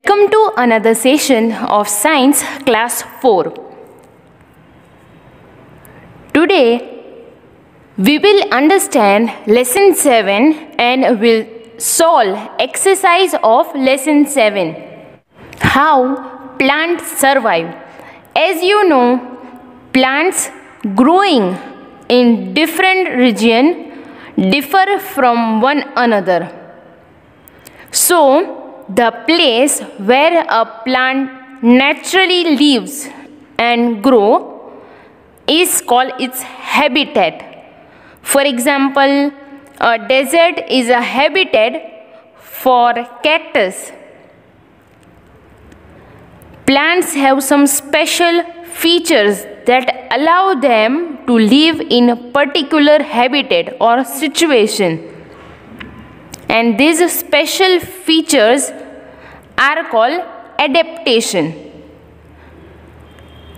Welcome to another session of Science Class 4. Today we will understand Lesson 7 and will solve exercise of Lesson 7. How plants survive. As you know, plants growing in different regions differ from one another. So, the place where a plant naturally lives and grow is called its habitat. For example, a desert is a habitat for cactus. Plants have some special features that allow them to live in a particular habitat or situation. And these special features are called adaptation.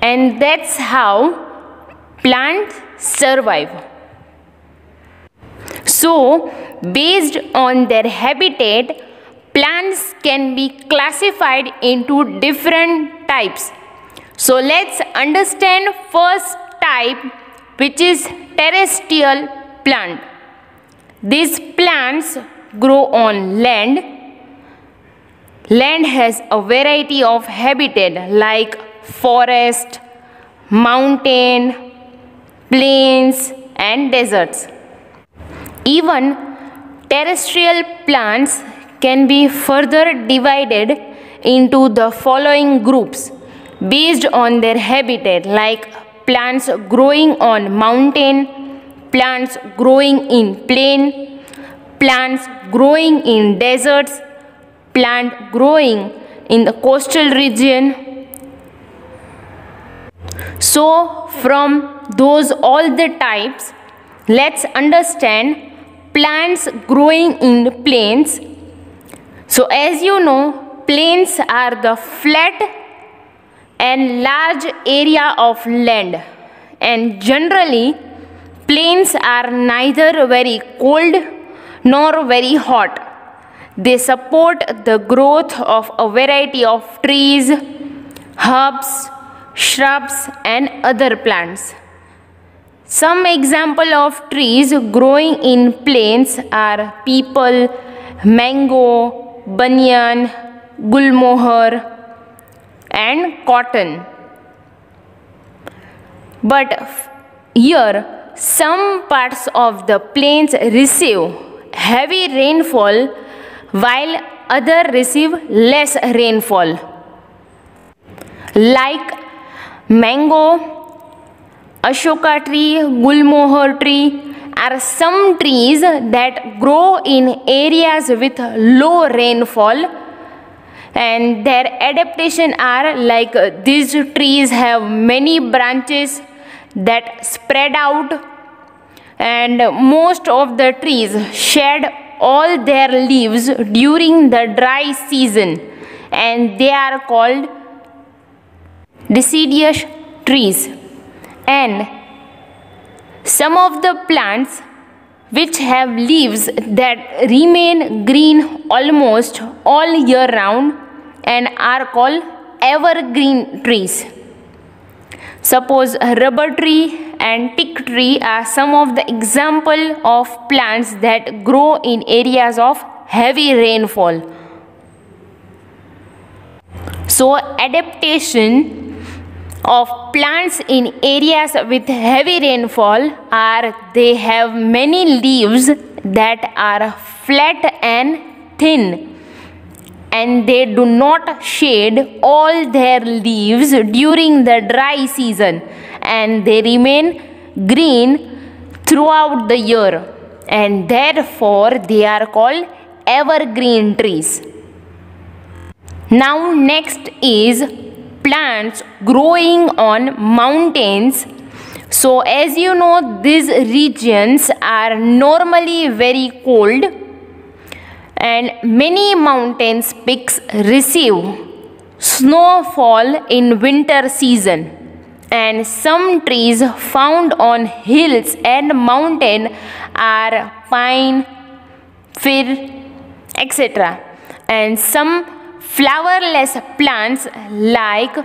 And that's how plants survive. So, based on their habitat, plants can be classified into different types. So, let's understand first type, which is terrestrial plant. These plants grow on land. Land has a variety of habitat like forest, mountain, plains and deserts. Even terrestrial plants can be further divided into the following groups based on their habitat, like plants growing on mountain, plants growing in plain, plants growing in deserts, plant growing in the coastal region. So from those all the types, let's understand plants growing in plains. So as you know, plains are the flat and large area of land, and generally plains are neither very cold nor very hot. They support the growth of a variety of trees, herbs, shrubs and other plants. Some example of trees growing in plains are peepal, mango, banyan, gulmohar and cotton. But here some parts of the plains receive heavy rainfall while others receive less rainfall. Like mango, ashoka tree, gulmohar tree are some trees that grow in areas with low rainfall, and their adaptation are like these trees have many branches that spread out, and most of the trees shed all their leaves during the dry season, and they are called deciduous trees. And some of the plants which have leaves that remain green almost all year round and are called evergreen trees. Suppose a rubber tree and teak tree are some of the example of plants that grow in areas of heavy rainfall. So adaptation of plants in areas with heavy rainfall are they have many leaves that are flat and thin, and they do not shed all their leaves during the dry season, and they remain green throughout the year, and therefore they are called evergreen trees. Now next is plants growing on mountains. So as you know, these regions are normally very cold, and many mountain peaks receive snowfall in winter season, and some trees found on hills and mountain are pine, fir, etc. And some flowerless plants like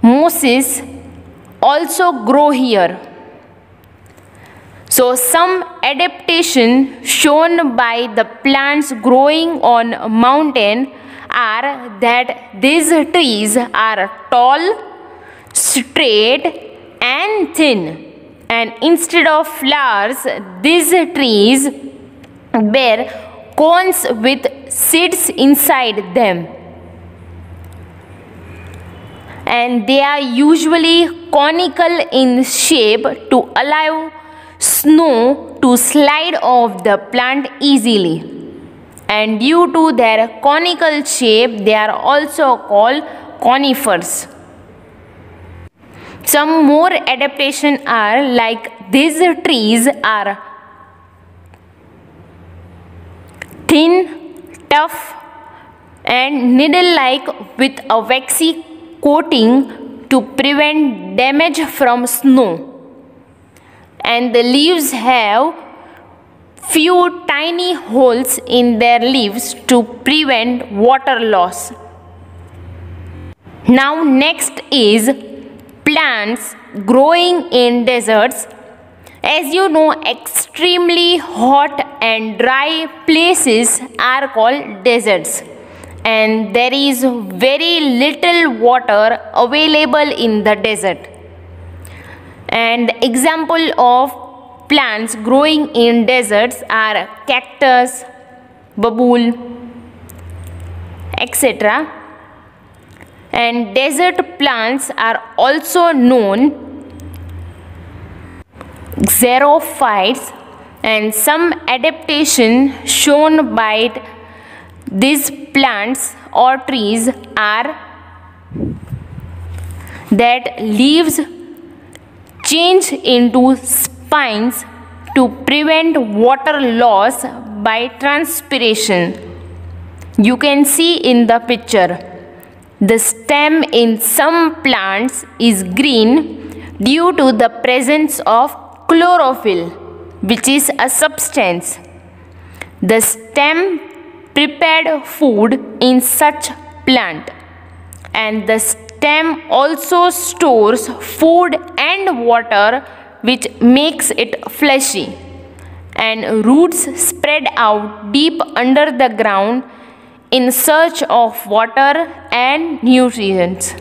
mosses also grow here. So some adaptation shown by the plants growing on a mountain are that these trees are tall, straight and thin, and instead of flowers these trees bear cones with seeds inside them, and they are usually conical in shape to allow snow to slide off the plant easily, and due to their conical shape they are also called conifers. Some more adaptation are like these trees are thin, tough and needle-like with a waxy coating to prevent damage from snow, and the leaves have few tiny holes in their leaves to prevent water loss. Now next is plants growing in deserts. As you know, extremely hot and dry places are called deserts, and there is very little water available in the desert. And example of plants growing in deserts are cactus, babool, etc. And desert plants are also known xerophytes, and some adaptation shown by these plants or trees are that leaves change into spines to prevent water loss by transpiration. You can see in the picture, the stem in some plants is green due to the presence of chlorophyll, which is a substance. The stem prepared food in such plant, and the stem also stores food and water, which makes it fleshy, and roots spread out deep under the ground in search of water and nutrients.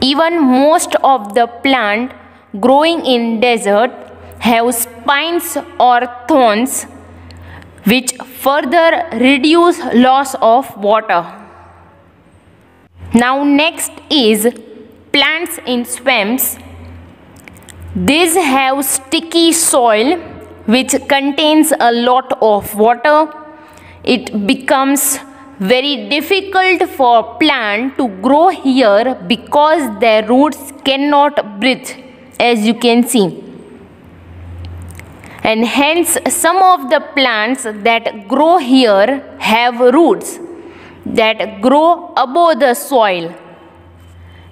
Even most of the plant growing in desert have spines or thorns, which further reduce loss of water. Now next is plants in swamps. These have sticky soil which contains a lot of water. It becomes very difficult for plant to grow here because their roots cannot breathe, as you can see. And hence some of the plants that grow here have roots that grow above the soil,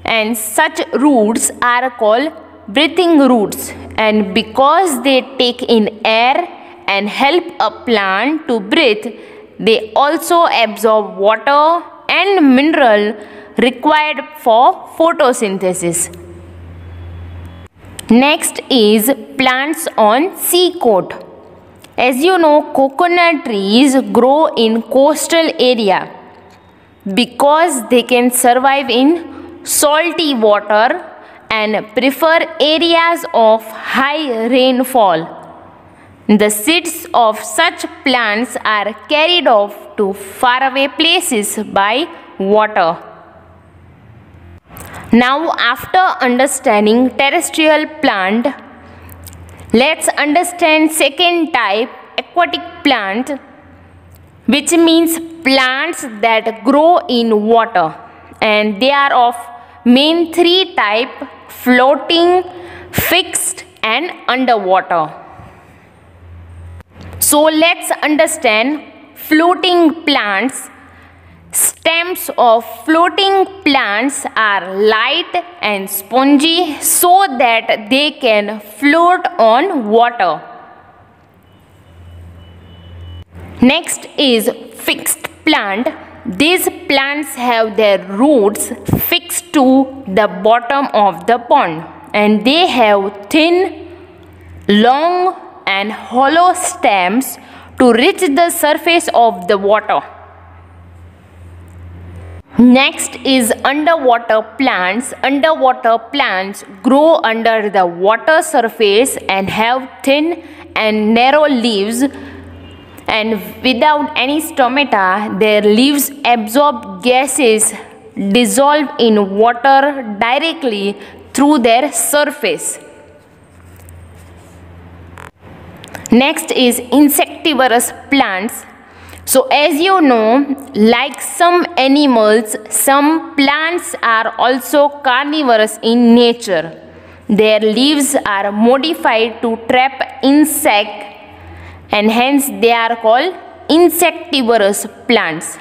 and such roots are called breathing roots, and because they take in air and help a plant to breathe, they also absorb water and mineral required for photosynthesis. Next is plants on seacoast. As you know, coconut trees grow in coastal area because they can survive in salty water and prefer areas of high rainfall. The seeds of such plants are carried off to faraway places by water. Now, after understanding terrestrial plant, let's understand second type, aquatic plant, which means plants that grow in water, and they are of main three type: floating, fixed and underwater. So let's understand floating plants. Stems of floating plants are light and spongy so that they can float on water. Next is fixed plant. These plants have their roots fixed to the bottom of the pond, and they have thin, long and hollow stems to reach the surface of the water. Next is underwater plants. Underwater plants grow under the water surface and have thin and narrow leaves, and without any stomata. Their leaves absorb gases dissolve in water directly through their surface. Next is insectivorous plants. So as you know, like some animals, some plants are also carnivorous in nature. Their leaves are modified to trap insects, and hence they are called insectivorous plants.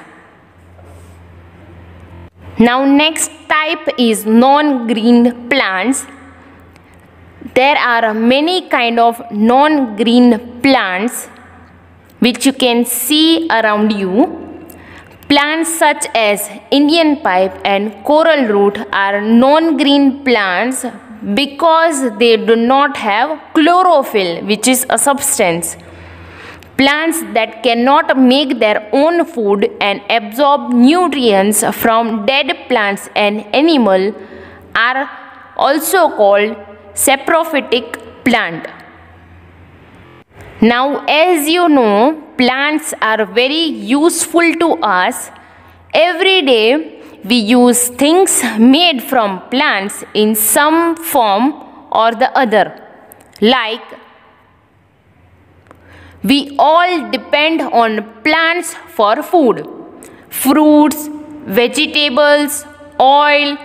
Now next type is non-green plants. There are many kind of non-green plants which you can see around you. Plants such as Indian pipe and coral root are non-green plants because they do not have chlorophyll, which is a substance. Plants that cannot make their own food and absorb nutrients from dead plants and animals are also called saprophytic plant. Now as you know, plants are very useful to us. Every day we use things made from plants in some form or the other. Like we all depend on plants for food. Fruits, vegetables, oil,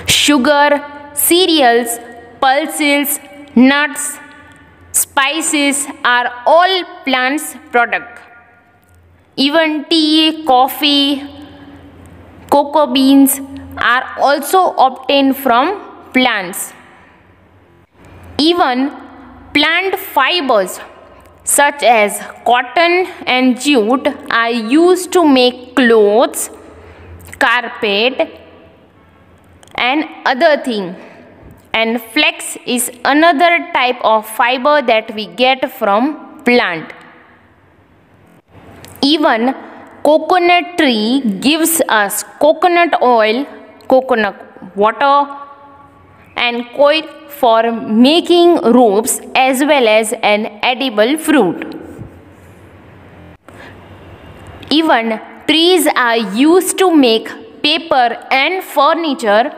sugar, cereals, pulses, nuts, spices are all plants' product. Even tea, coffee, cocoa beans are also obtained from plants. Even plant fibers such as cotton and jute are used to make clothes, carpet and other things. And flax is another type of fiber that we get from plant. Even coconut tree gives us coconut oil, coconut water and coir for making ropes as well as an edible fruit. Even trees are used to make paper and furniture.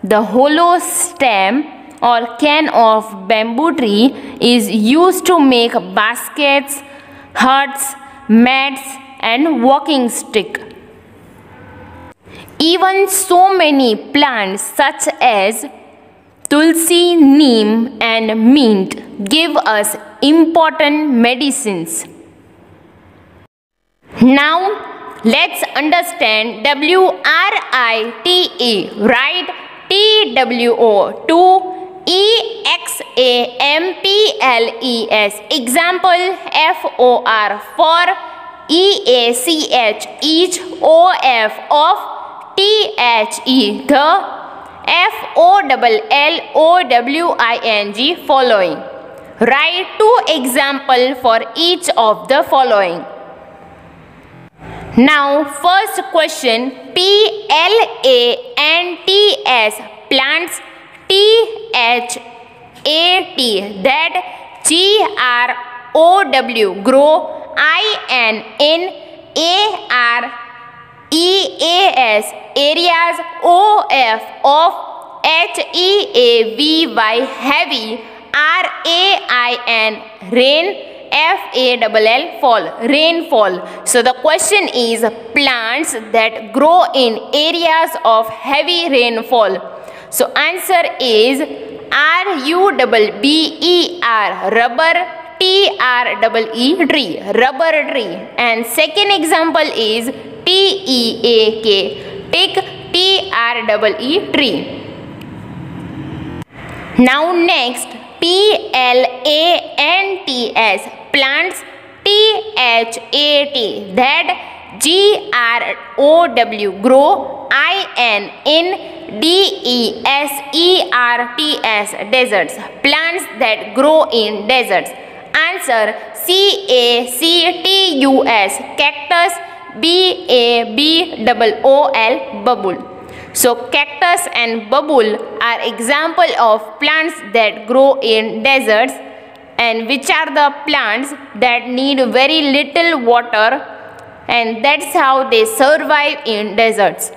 The hollow stem or can of bamboo tree is used to make baskets, huts, mats and walking stick. Even so many plants such as tulsi, neem and mint give us important medicines. Now let's understand WRITE, right? TWO, to EXAMPLES, example FOR, for EACH, each, OF, of THE, the, FOLLOWING, following. Write two examples for each of the following. Now first question, PLANTS, plants, THAT, that, GROW, grow, INNAREAS, areas, OF, of, HEAVY, heavy, RAIN, rain, FALL, fall, rainfall. So the question is plants that grow in areas of heavy rainfall. So answer is RUBBER, rubber, TREE, tree, rubber tree. And second example is TEAK, tick, TREE, tree. Now next, PLANTS, plants, THAT, THAT, that GROW, grow, INDESERTS, deserts, plants that grow in deserts. Answer CACTUS, cactus, BABOOL, bubble. So cactus and bubble are example of plants that grow in deserts, and which are the plants that need very little water, and that's how they survive in deserts.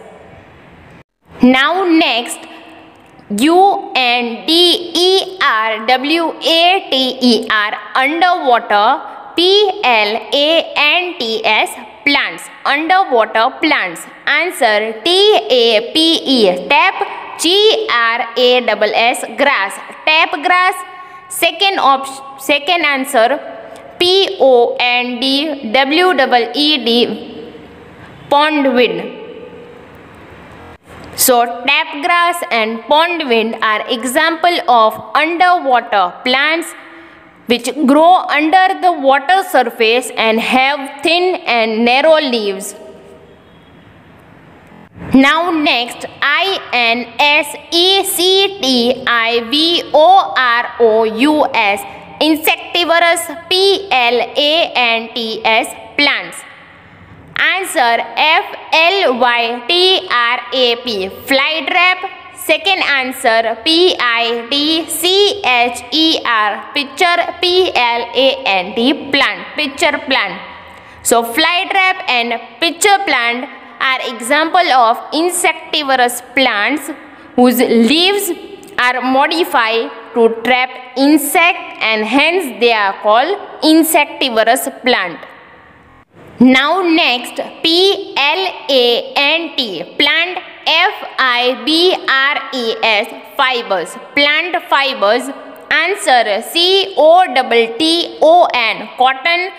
Now next, UNDERWATER, underwater, PLANTS, plants, underwater plants. Answer TAPE, tap, GRASS, grass, tap grass. Second answer PONDWEED, pondweed. So tap grass and pondweed are example of underwater plants which grow under the water surface and have thin and narrow leaves. Now next, INSECTIVOROUS, insectivorous, PLANTS, plants. Answer FLYTRAP, flytrap. Second answer PITCHER, picture, PLANT, plant, picture plant. So flytrap and picture plant are example of insectivorous plants whose leaves are modified to trap insect, and hence they are called insectivorous plant. Now next, PLANT, plant, FIBRES, fibers, plant fibers. Answer COTTON, cotton,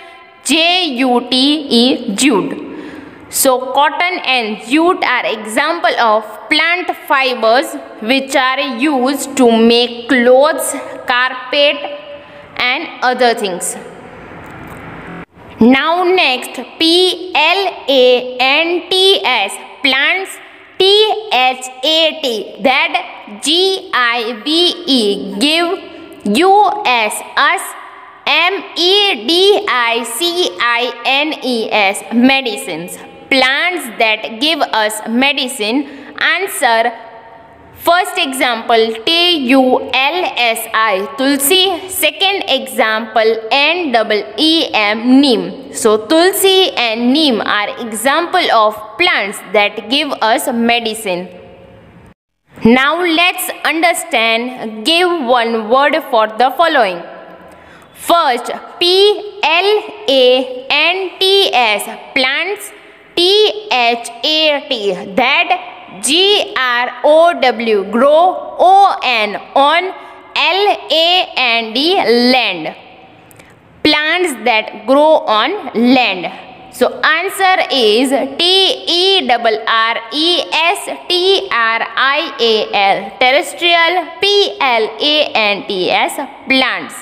JUTE, jute. So cotton and jute are example of plant fibers which are used to make clothes, carpet and other things. Now next, PLANTS, plants, THAT, that GIVE, give, US, us, MEDICINES, medicines, plants that give us medicine. Answer first example TULSI, tulsi. Second example NEEM, neem. So tulsi and neem are example of plants that give us medicine. Now let's understand, give one word for the following. First, PLANTS, plants, THAT, that GROW, grow, ON, on, LAND, land, plants that grow on land. So answer is TERRESTRIAL, terrestrial, PLANTS, plants.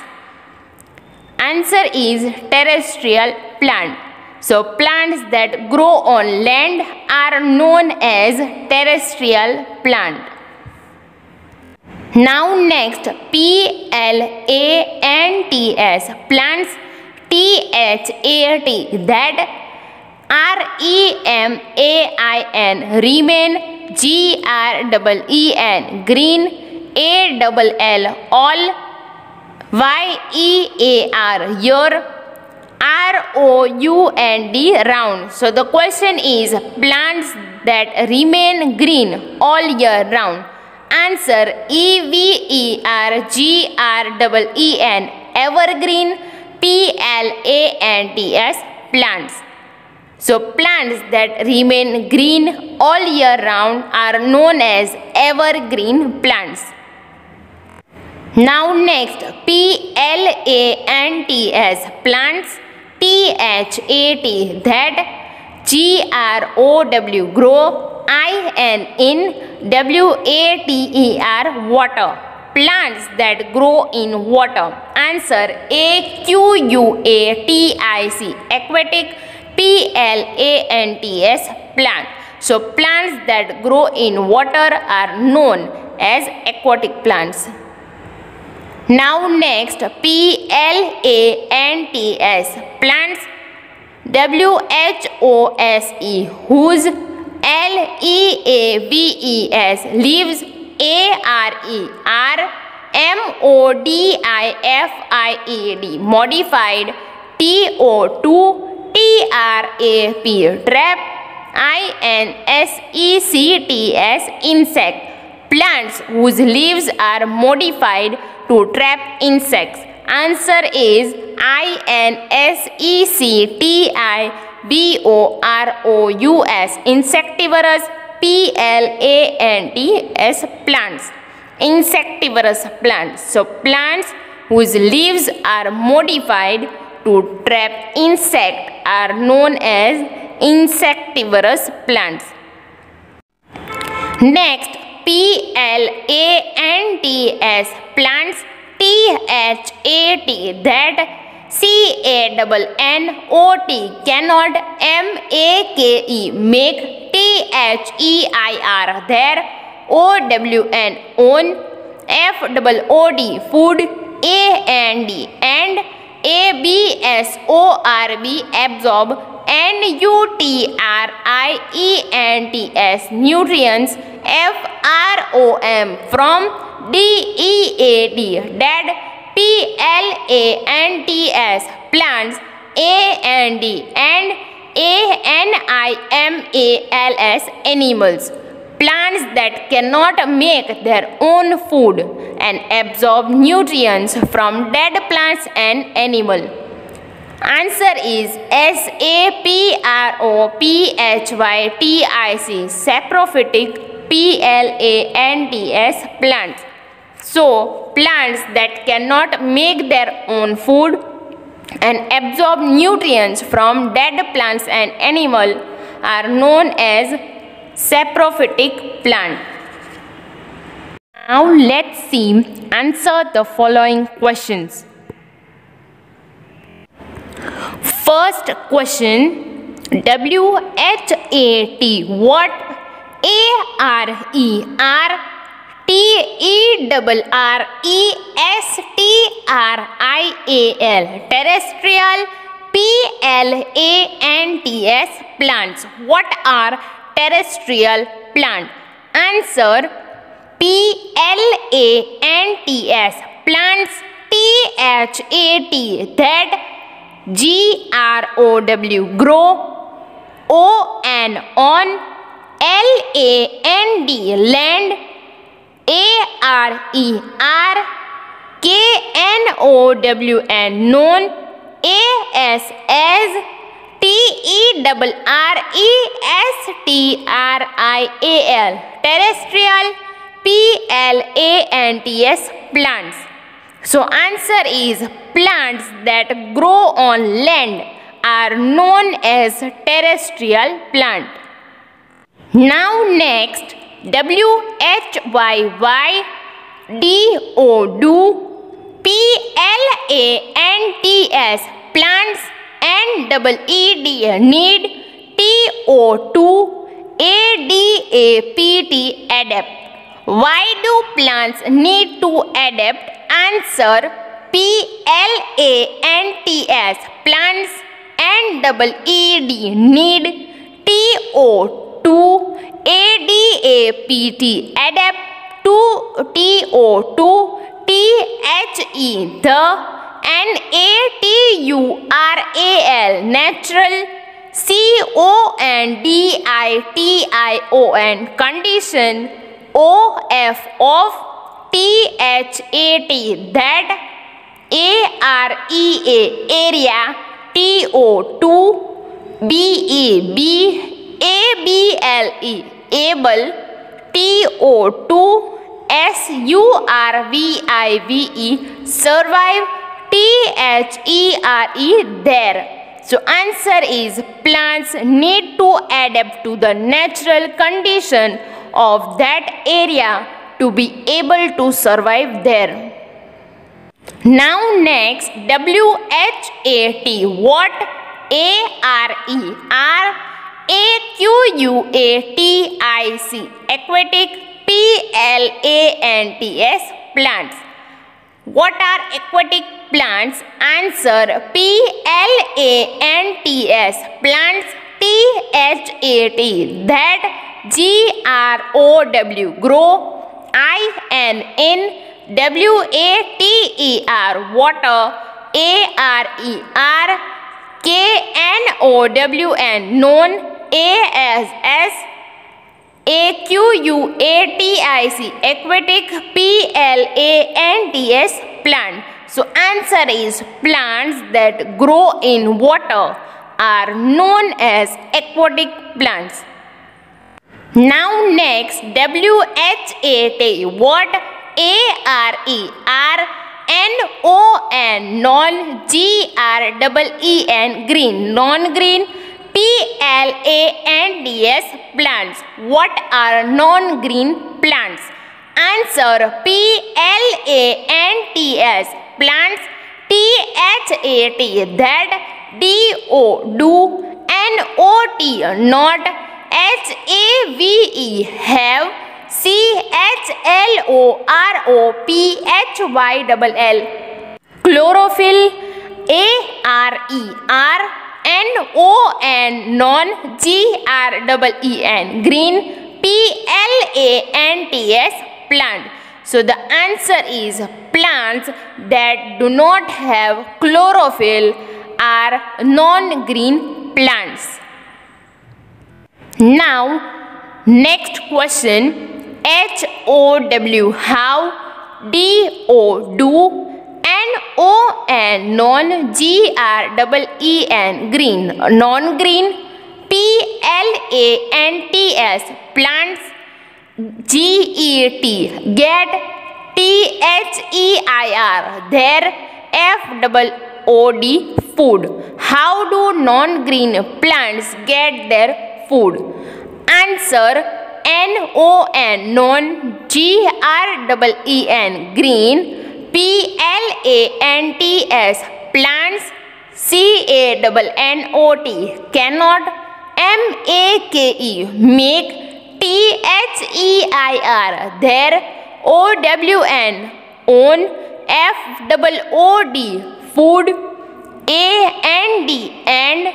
Answer is terrestrial plant. So plants that grow on land are known as terrestrial plant. Now next, PLANTS, plants, THAT, that REMAIN, remain, GREEN, green, ALL, all, YEAR, year, ROUND, round. So the question is, plants that remain green all year round. Answer EVERGREEN, evergreen, PLANTS, plants. So plants that remain green all year round are known as evergreen plants. Now next, PLANTS, plants, THAT, that GROW, grow, INWATER, water. plants that grow in water. Answer aquatic, aquatic, plants, plant. So plants that grow in water are known as aquatic plants. Now next, plants, plants, whose leaves, leaves, modified, trap, insect, plants whose leaves are modified to trap insects. Answer is insectivorous, insectivorous, plants, plants, insectivorous plants. So plants whose leaves are modified to trap insect are known as insectivorous plants. Next, plants, plants, that cannot make, there, own, food, and absorb, nutrients, from, dead, plants, animals, plants that cannot make their own food and absorb nutrients from dead plants and animal. Answer is saprophytic, plants. So plants that cannot make their own food and absorb nutrients from dead plants and animal are known as saprophytic plant. Now let's see, answer the following questions. First question, WHAT, what? TERRESTRIAL, terrestrial, PLANTS, plants. What are terrestrial plant? Answer PLANTS, plants, that grow, on, land, known, TERRESTRIAL, terrestrial, PLANTS, plants. So answer is plants that grow on land are known as terrestrial plant. Now next, WHYY, PLANTS, plants, and EED, need, ADAPT, adapt. Why do plants need to adapt? Answer PLANTS, plants, and EED, need, ADAPT, adapt, the, NATURAL, natural, CONDITION, condition, OF, THAT, that, AREA, area, ABLE, able, SURVIVE, survive, there. So answer is plants need to adapt to the natural condition of that area to be able to survive there. Now next, WHAT. What? AREAQUATIC. Aquatic. PLANTS. Plants. What are aquatic plants? Answer: PLANTS. Plants. THAT. That. GROW. Grow. INN. WATER. Water. ARER. KNOWN. Known. ASS. AQUATIC. Aquatic. PLANTS. Plant. So answer is plants that grow in water are known as aquatic plants. Now next, WHAT. What? ARERNON. Non. GREEN. Green. Non-green. PLANTS. Plants. What are non-green plants? Answer: PLANTS. Plants. THAT. That. DO. Do. NOT. Not. HAVE. Have. CHLOROPHYLL. Chlorophyll. ARERNON. Non. GREEN. Green. PLANTS. Plant. So the answer is plants that do not have chlorophyll are non-green plants. Now next question. HOW. How. DO. Do. NON. Non. GREEN. Green. Non-green. PLANTS. Plants. GET. Get. THEIR. There. FOOD. Food. How do non-green plants get their food? Answer: NON. Non. GREEN. Green. PLANTS. Plants. CANNOT. Cannot. MAKE. Make. THEIR. There. OWN. Own. FOOD. Food. AND. And.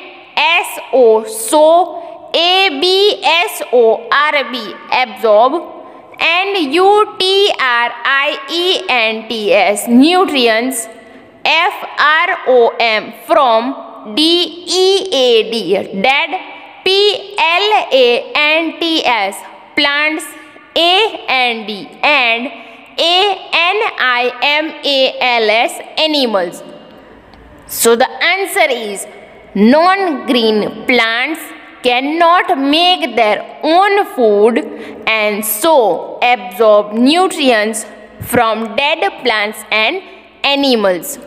SO. So. ABSORB. Absorb. And NUTRIENTS. Nutrients. FROM. From. DEAD. Dead. PLANTS. Plants. AND. And. ANIMALS. Animals. So the answer is non-green plants cannot make their own food and so absorb nutrients from dead plants and animals.